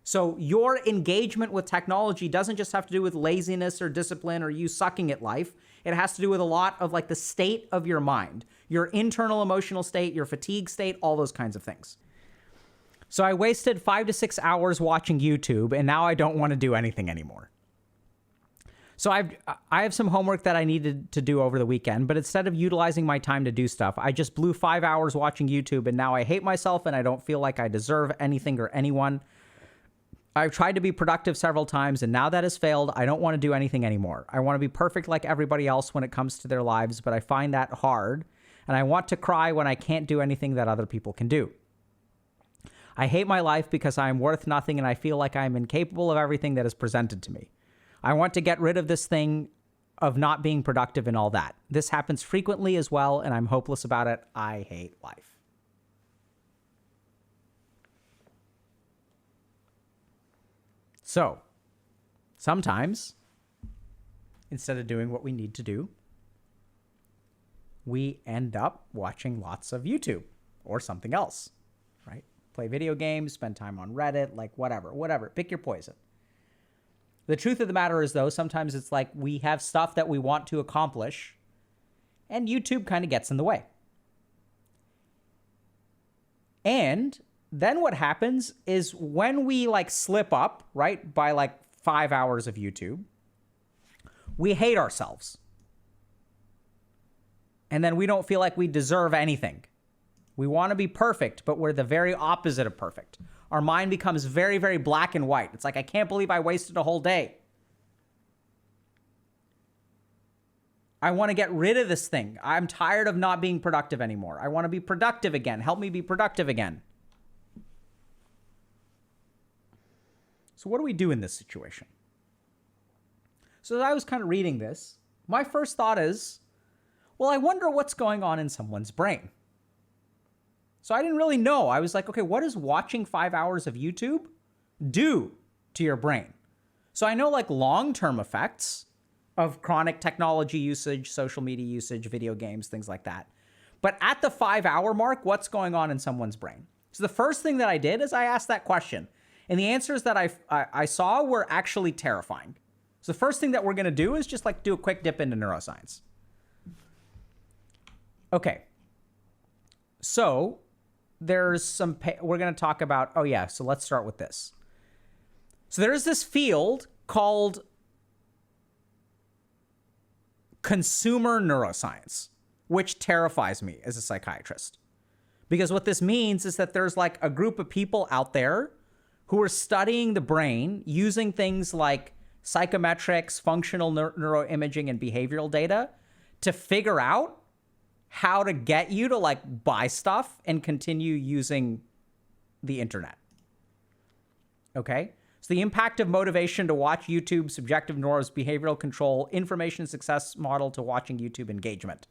So your engagement with technology doesn't just have to do with laziness or discipline or you sucking at life. It has to do with a lot of like the state of your mind, your internal emotional state, your fatigue state, all those kinds of things. So I wasted 5 to 6 hours watching YouTube, and now I don't want to do anything anymore. So I have some homework that I needed to do over the weekend, but instead of utilizing my time to do stuff, I just blew 5 hours watching YouTube, and now I hate myself and I don't feel like I deserve anything or anyone. I've tried to be productive several times, and now that has failed, I don't want to do anything anymore. I want to be perfect like everybody else when it comes to their lives, but I find that hard, and I want to cry when I can't do anything that other people can do. I hate my life because I am worth nothing, and I feel like I am incapable of everything that is presented to me. I want to get rid of this thing of not being productive and all that. This happens frequently as well, and I'm hopeless about it. I hate life. So, sometimes, instead of doing what we need to do, we end up watching lots of YouTube or something else, right? Play video games, spend time on Reddit, like whatever. Pick your poison. The truth of the matter is, though, sometimes it's like we have stuff that we want to accomplish, and YouTube kind of gets in the way. And then what happens is when we like slip up, right, by like 5 hours of YouTube, we hate ourselves. And then we don't feel like we deserve anything. We want to be perfect, but we're the very opposite of perfect. Our mind becomes very, very black and white. It's like, I can't believe I wasted a whole day. I want to get rid of this thing. I'm tired of not being productive anymore. I want to be productive again. Help me be productive again. So what do we do in this situation? So as I was kind of reading this, my first thought is, well, I wonder what's going on in someone's brain. So I didn't really know. I was like, okay, what does watching 5 hours of YouTube do to your brain? So I know like long-term effects of chronic technology usage, social media usage, video games, things like that. But at the 5 hour mark, what's going on in someone's brain? So the first thing that I did is I asked that question. And the answers that I saw were actually terrifying. So the first thing that we're going to do is just like do a quick dip into neuroscience. Okay. So there's some, we're going to talk about, so let's start with this. So there's this field called consumer neuroscience, which terrifies me as a psychiatrist. Because what this means is that there's like a group of people out there who are studying the brain using things like psychometrics, functional neuroimaging, and behavioral data to figure out how to get you to like buy stuff and continue using the internet. Okay? So the impact of motivation to watch YouTube, subjective neurons, behavioral control, information success model to watching YouTube engagement.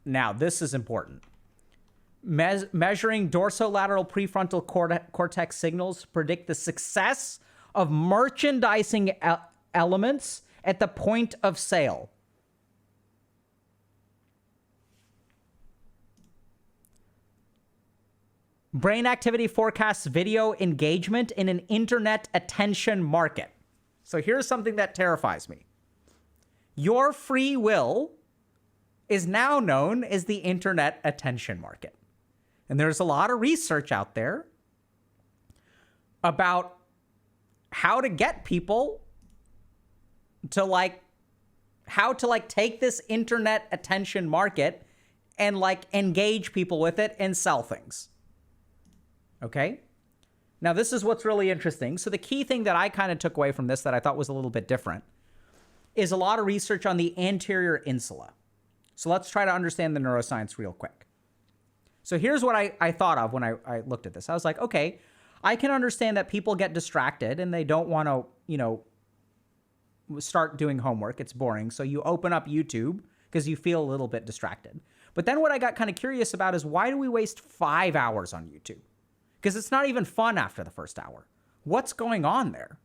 Now, this is important. Measuring dorsolateral prefrontal cortex signals to predict the success of merchandising elements at the point of sale. Brain activity forecasts video engagement in an internet attention market. So here's something that terrifies me. Your free will is now known as the internet attention market. And there's a lot of research out there about how to get people to take this internet attention market and like engage people with it and sell things. Okay? Now, this is what's really interesting. So the key thing that I kind of took away from this that I thought was a little bit different is a lot of research on the anterior insula. So let's try to understand the neuroscience real quick. So here's what I thought of when I looked at this. I was like, okay, I can understand that people get distracted and they don't want to, start doing homework. It's boring. So you open up YouTube because you feel a little bit distracted. But then what I got kind of curious about is why do we waste 5 hours on YouTube? Because it's not even fun after the first hour. What's going on there?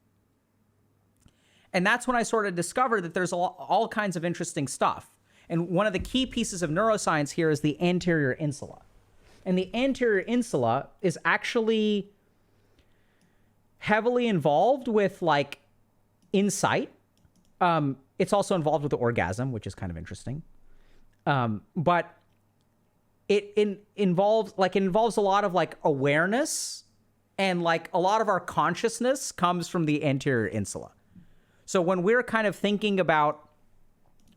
And that's when I sort of discovered that there's all kinds of interesting stuff. And one of the key pieces of neuroscience here is the anterior insula. And the anterior insula is actually heavily involved with like insight. It's also involved with the orgasm, which is kind of interesting. But it involves a lot of like awareness, and like a lot of our consciousness comes from the anterior insula. So when we're kind of thinking about,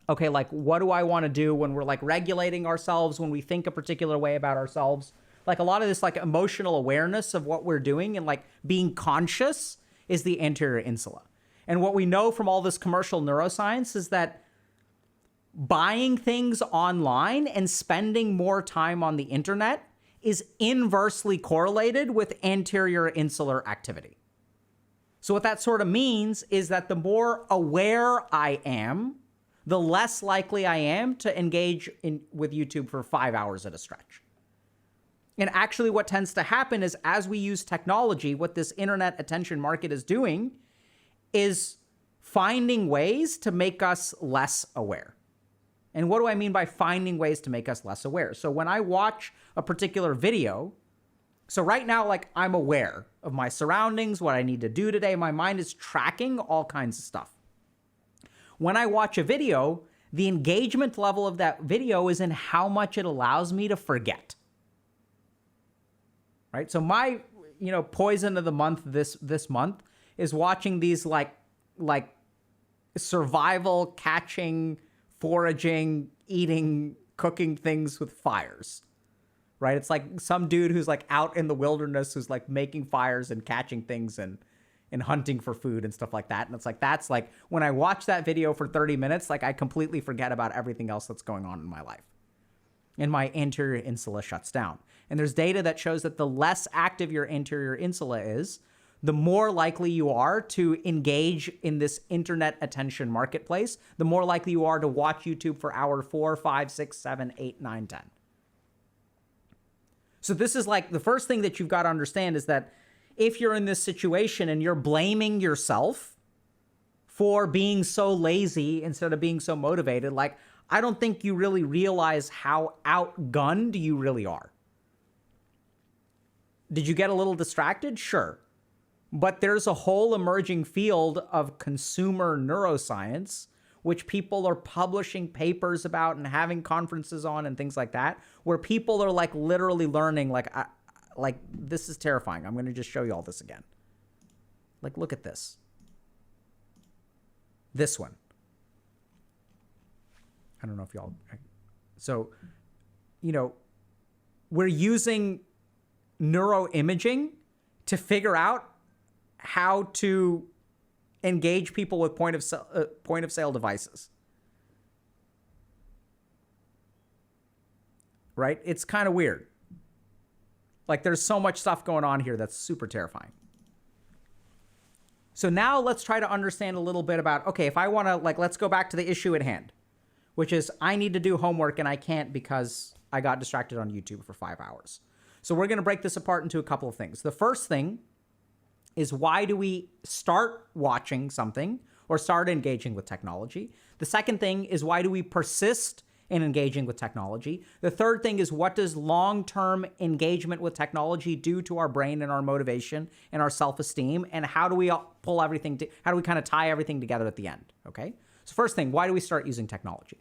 okay, like what do I want to do when we're like regulating ourselves, when we think a particular way about ourselves, like a lot of this like emotional awareness of what we're doing and like being conscious is the anterior insula. And what we know from all this commercial neuroscience is that buying things online and spending more time on the internet is inversely correlated with anterior insular activity. So what that sort of means is that the more aware I am, the less likely I am to engage with YouTube for 5 hours at a stretch. And actually what tends to happen is as we use technology, what this internet attention market is doing is finding ways to make us less aware. And what do I mean by finding ways to make us less aware? So when I watch a particular video, so right now, like I'm aware of my surroundings, what I need to do today. My mind is tracking all kinds of stuff. When I watch a video, the engagement level of that video is in how much it allows me to forget. Right? So my, poison of the month this month is watching these like survival, catching, foraging, eating, cooking things with fires. Right? It's like some dude who's like out in the wilderness who's like making fires and catching things and hunting for food and stuff like that. And it's like, that's like when I watch that video for 30 minutes, like I completely forget about everything else that's going on in my life. And my anterior insula shuts down. And there's data that shows that the less active your anterior insula is, the more likely you are to engage in this internet attention marketplace, the more likely you are to watch YouTube for hour 4, 5, 6, 7, 8, 9, 10. So this is like the first thing that you've got to understand is that if you're in this situation and you're blaming yourself for being so lazy instead of being so motivated, like I don't think you really realize how outgunned you really are. Did you get a little distracted? Sure. But there's a whole emerging field of consumer neuroscience, which people are publishing papers about and having conferences on and things like that, where people are like literally learning, like this is terrifying. I'm going to just show you all this again. Like, look at this. This one. I don't know if y'all... So, we're using neuroimaging to figure out how to engage people with point of sale devices. Right? It's kind of weird. Like there's so much stuff going on here that's super terrifying. So now let's try to understand a little bit about, okay, if I want to, let's go back to the issue at hand, which is I need to do homework and I can't because I got distracted on YouTube for 5 hours. So we're going to break this apart into a couple of things. The first thing is, why do we start watching something or start engaging with technology? The second thing is, why do we persist in engaging with technology? The third thing is, what does long-term engagement with technology do to our brain and our motivation and our self-esteem? And how do we pull everything, how do we kind of tie everything together at the end? Okay. So first thing, why do we start using technology?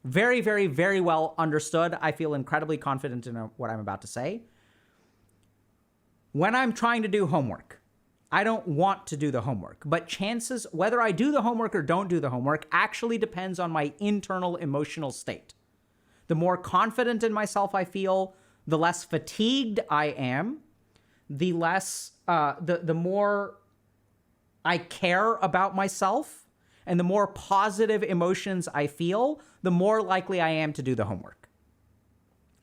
Very, very, very well understood. I feel incredibly confident in what I'm about to say. When I'm trying to do homework, I don't want to do the homework, but chances, whether I do the homework or don't do the homework, actually depends on my internal emotional state. The more confident in myself I feel, the less fatigued I am, the more I care about myself, and the more positive emotions I feel, the more likely I am to do the homework.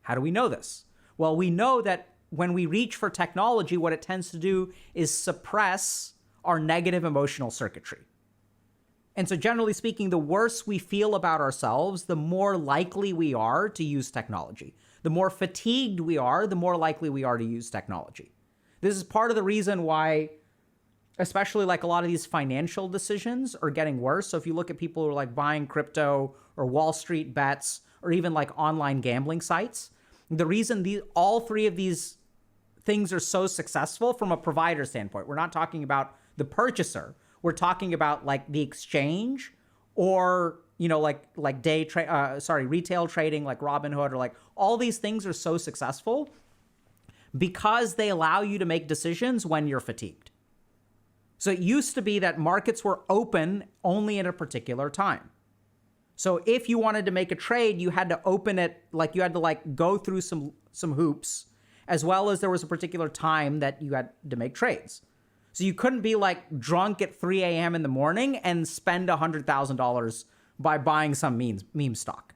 How do we know this? Well, we know that when we reach for technology, what it tends to do is suppress our negative emotional circuitry. And so generally speaking, the worse we feel about ourselves, the more likely we are to use technology. The more fatigued we are, the more likely we are to use technology. This is part of the reason why, especially like a lot of these financial decisions are getting worse. So if you look at people who are like buying crypto or Wall Street bets or even like online gambling sites, The reason all three of these things are so successful from a provider standpoint, we're not talking about the purchaser. We're talking about like the exchange or, like retail trading like Robinhood, or like all these things are so successful because they allow you to make decisions when you're fatigued. So it used to be that markets were open only at a particular time. So if you wanted to make a trade, you had to open it, like you had to like go through some hoops, as well as there was a particular time that you had to make trades. So you couldn't be like drunk at 3 a.m. in the morning and spend $100,000 by buying some meme stock.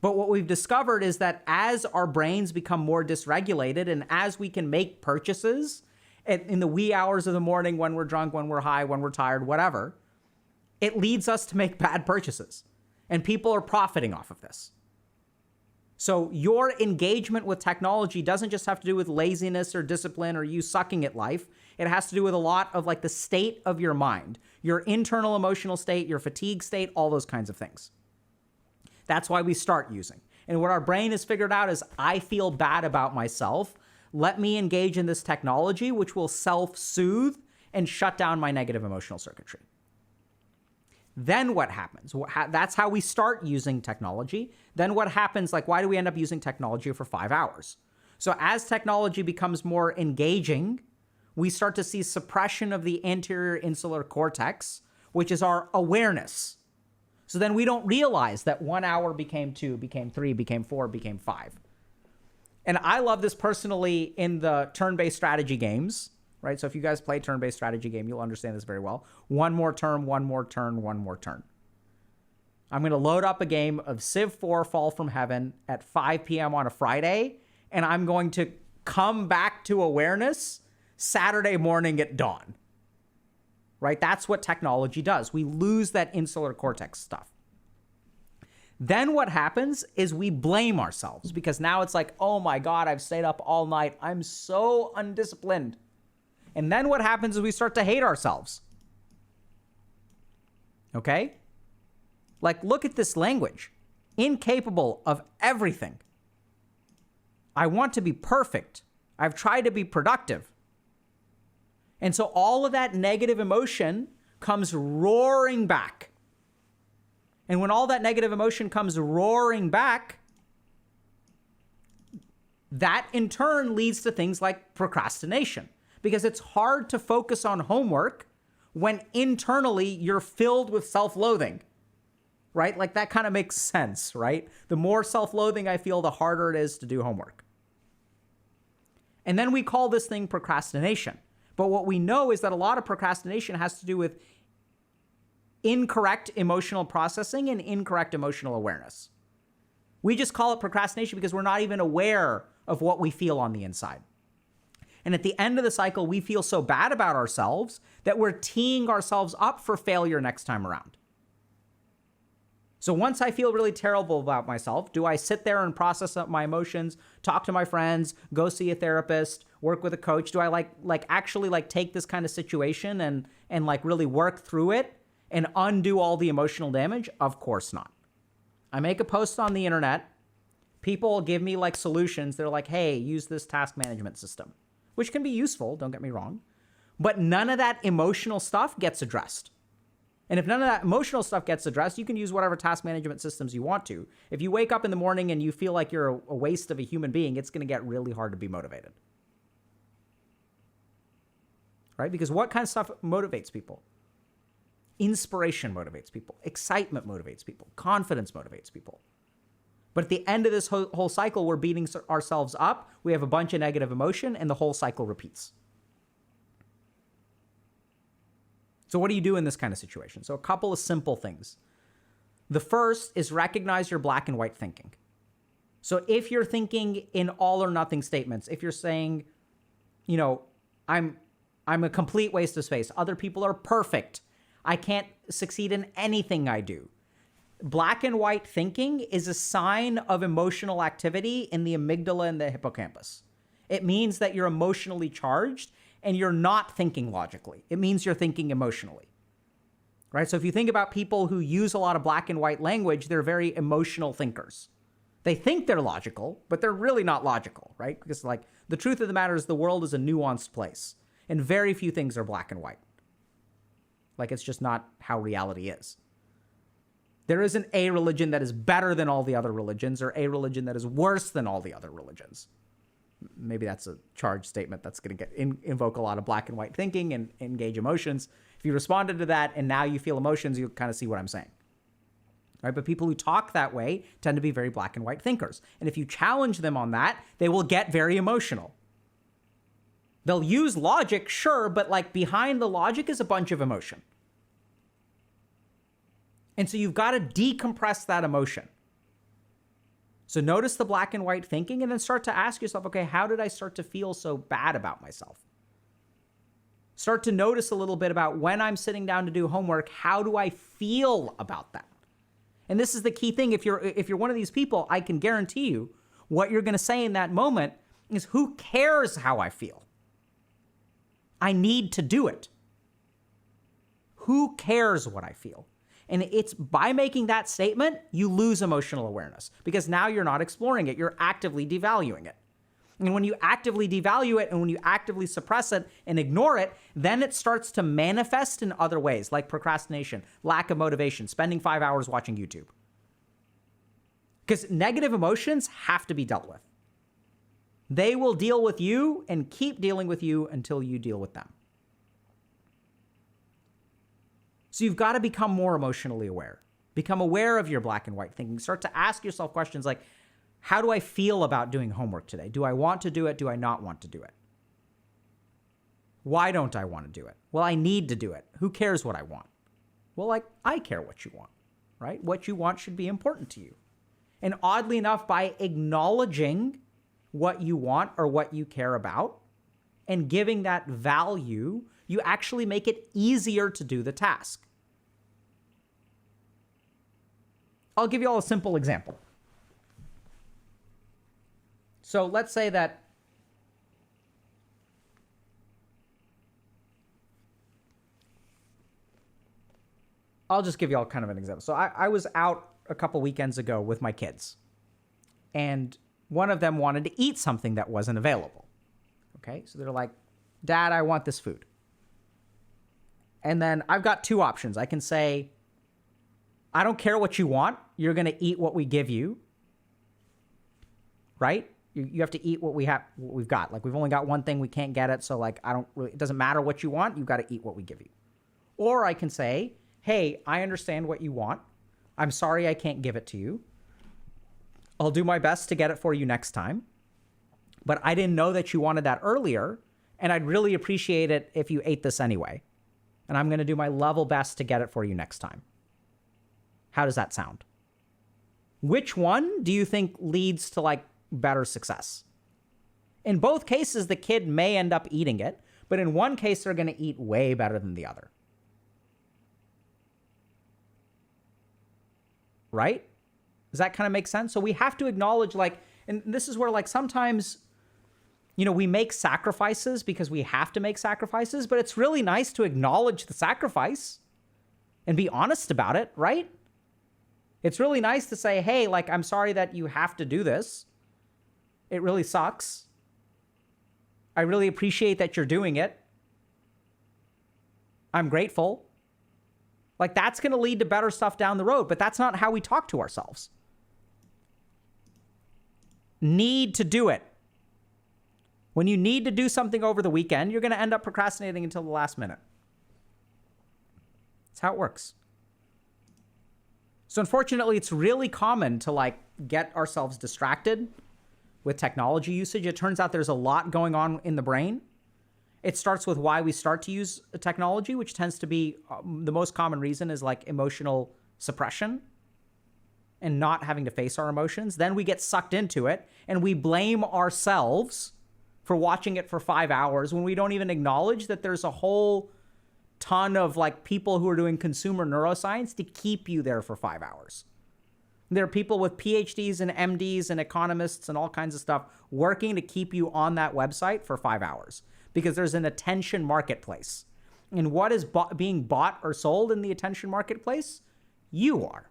But what we've discovered is that as our brains become more dysregulated and as we can make purchases in the wee hours of the morning when we're drunk, when we're high, when we're tired, whatever, it leads us to make bad purchases. And people are profiting off of this. So your engagement with technology doesn't just have to do with laziness or discipline or you sucking at life. It has to do with a lot of like the state of your mind, your internal emotional state, your fatigue state, all those kinds of things. That's why we start using. And what our brain has figured out is, I feel bad about myself. Let me engage in this technology, which will self-soothe and shut down my negative emotional circuitry. Then what happens? That's how we start using technology. Then what happens, like why do we end up using technology for 5 hours? So as technology becomes more engaging, we start to see suppression of the anterior insular cortex, which is our awareness. So then we don't realize that 1 hour became 2, became 3, became 4, became 5. And I love this personally in the turn-based strategy games, right? So if you guys play turn-based strategy game, you'll understand this very well. One more turn, one more turn, one more turn. I'm going to load up a game of Civ 4 Fall from Heaven at 5 p.m. on a Friday, and I'm going to come back to awareness Saturday morning at dawn. Right? That's what technology does. We lose that insular cortex stuff. Then what happens is we blame ourselves because now it's like, oh my God, I've stayed up all night. I'm so undisciplined. And then what happens is we start to hate ourselves. Okay? Like, look at this language. Incapable of everything. I want to be perfect. I've tried to be productive. And so all of that negative emotion comes roaring back. And when all that negative emotion comes roaring back, that in turn leads to things like procrastination. Because it's hard to focus on homework when internally you're filled with self-loathing, right? Like that kind of makes sense, right? The more self-loathing I feel, the harder it is to do homework. And then we call this thing procrastination. But what we know is that a lot of procrastination has to do with incorrect emotional processing and incorrect emotional awareness. We just call it procrastination because we're not even aware of what we feel on the inside. And at the end of the cycle, we feel so bad about ourselves that we're teeing ourselves up for failure next time around. So once I feel really terrible about myself, do I sit there and process up my emotions, talk to my friends, go see a therapist, work with a coach? Do I actually take this kind of situation and like really work through it and undo all the emotional damage? Of course not. I make a post on the internet. People give me like solutions. They're like, hey, use this task management system, which can be useful, don't get me wrong. But none of that emotional stuff gets addressed. And if none of that emotional stuff gets addressed, you can use whatever task management systems you want to. If you wake up in the morning and you feel like you're a waste of a human being, it's going to get really hard to be motivated. Right? Because what kind of stuff motivates people? Inspiration motivates people. Excitement motivates people. Confidence motivates people. But at the end of this whole cycle, we're beating ourselves up. We have a bunch of negative emotion, and the whole cycle repeats. So what do you do in this kind of situation? So a couple of simple things. The first is recognize your black and white thinking. So if you're thinking in all or nothing statements, if you're saying, I'm a complete waste of space. Other people are perfect. I can't succeed in anything I do. Black and white thinking is a sign of emotional activity in the amygdala and the hippocampus. It means that you're emotionally charged and you're not thinking logically. It means you're thinking emotionally, right? So if you think about people who use a lot of black and white language, they're very emotional thinkers. They think they're logical, but they're really not logical, right? Because like the truth of the matter is the world is a nuanced place and very few things are black and white. Like it's just not how reality is. There isn't a religion that is better than all the other religions or a religion that is worse than all the other religions. Maybe that's a charged statement that's going to invoke a lot of black and white thinking and engage emotions. If you responded to that and now you feel emotions, you kind of see what I'm saying. Right? But people who talk that way tend to be very black and white thinkers. And if you challenge them on that, they will get very emotional. They'll use logic, sure, but like behind the logic is a bunch of emotion. And so you've got to decompress that emotion. So notice the black and white thinking and then start to ask yourself, okay, how did I start to feel so bad about myself? Start to notice a little bit about when I'm sitting down to do homework, how do I feel about that? And this is the key thing. If you're one of these people, I can guarantee you what you're going to say in that moment is, who cares how I feel? I need to do it. Who cares what I feel? And it's by making that statement, you lose emotional awareness because now you're not exploring it. You're actively devaluing it. And when you actively devalue it and when you actively suppress it and ignore it, then it starts to manifest in other ways like procrastination, lack of motivation, spending 5 hours watching YouTube. Because negative emotions have to be dealt with. They will deal with you and keep dealing with you until you deal with them. So you've got to become more emotionally aware. Become aware of your black and white thinking. Start to ask yourself questions like, how do I feel about doing homework today? Do I want to do it? Do I not want to do it? Why don't I want to do it? Well, I need to do it. Who cares what I want? Well, like, I care what you want, right? What you want should be important to you. And oddly enough, by acknowledging what you want or what you care about and giving that value, you actually make it easier to do the task. I'll give you all a simple example. So let's say that I'll just give you all kind of an example. So I was out a couple weekends ago with my kids, and one of them wanted to eat something that wasn't available. Okay, so they're like, Dad, I want this food. And then I've got two options. I can say, I don't care what you want. You're going to eat what we give you. Right? You have to eat what we've got. Like, we've only got one thing. We can't get it. So like, it doesn't matter what you want. You've got to eat what we give you. Or I can say, hey, I understand what you want. I'm sorry I can't give it to you. I'll do my best to get it for you next time. But I didn't know that you wanted that earlier, and I'd really appreciate it if you ate this anyway. And I'm going to do my level best to get it for you next time. How does that sound? Which one do you think leads to like better success? In both cases, the kid may end up eating it, but in one case, they're going to eat way better than the other. Right? Does that kind of make sense? So we have to acknowledge, like, and this is where like sometimes, you know, we make sacrifices because we have to make sacrifices, but it's really nice to acknowledge the sacrifice and be honest about it, right? It's really nice to say, hey, like, I'm sorry that you have to do this. It really sucks. I really appreciate that you're doing it. I'm grateful. Like, that's going to lead to better stuff down the road, but that's not how we talk to ourselves. Need to do it. When you need to do something over the weekend, you're going to end up procrastinating until the last minute. That's how it works. So unfortunately, it's really common to like get ourselves distracted with technology usage. It turns out there's a lot going on in the brain. It starts with why we start to use technology, which tends to be the most common reason is like emotional suppression and not having to face our emotions. Then we get sucked into it and we blame ourselves for watching it for 5 hours when we don't even acknowledge that there's a whole ton of like people who are doing consumer neuroscience to keep you there for 5 hours. There are people with PhDs and MDs and economists and all kinds of stuff working to keep you on that website for 5 hours because there's an attention marketplace. And what is being bought or sold in the attention marketplace? You are.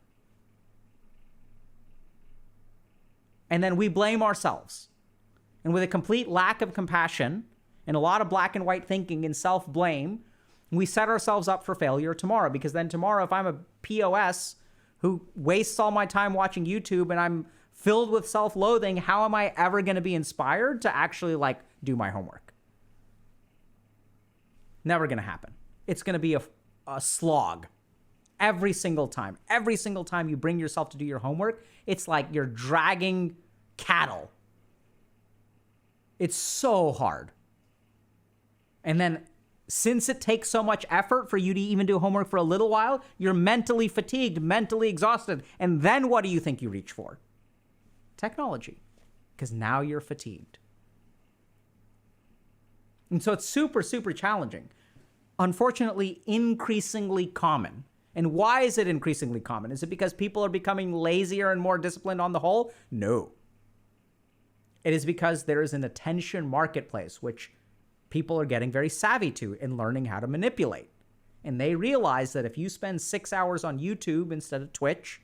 And then we blame ourselves. And with a complete lack of compassion and a lot of black and white thinking and self-blame, we set ourselves up for failure tomorrow. Because then tomorrow, if I'm a POS who wastes all my time watching YouTube and I'm filled with self-loathing, how am I ever going to be inspired to actually like do my homework? Never going to happen. It's going to be a slog every single time. Every single time you bring yourself to do your homework, it's like you're dragging cattle. It's so hard. And then since it takes so much effort for you to even do homework for a little while, you're mentally fatigued, mentally exhausted. And then what do you think you reach for? Technology. Because now you're fatigued. And so it's super, super challenging. Unfortunately, increasingly common. And why is it increasingly common? Is it because people are becoming lazier and more disciplined on the whole? No. It is because there is an attention marketplace, which people are getting very savvy to in learning how to manipulate. And they realize that if you spend 6 hours on YouTube instead of Twitch,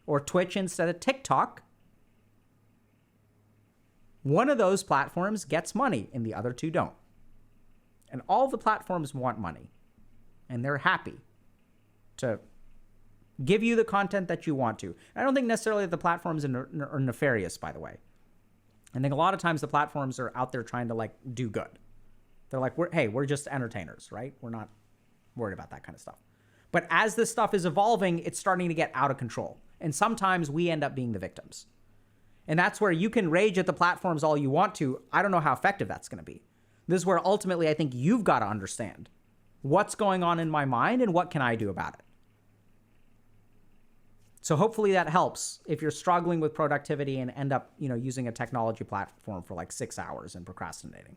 or Twitch instead of TikTok, one of those platforms gets money and the other two don't. And all the platforms want money. And they're happy to give you the content that you want to. I don't think necessarily that the platforms are nefarious, by the way. I think a lot of times the platforms are out there trying to like do good. They're like, we're just entertainers, right? We're not worried about that kind of stuff. But as this stuff is evolving, it's starting to get out of control. And sometimes we end up being the victims. And that's where you can rage at the platforms all you want to. I don't know how effective that's going to be. This is where ultimately I think you've got to understand what's going on in my mind and what can I do about it. So hopefully that helps if you're struggling with productivity and end up, using a technology platform for like 6 hours and procrastinating.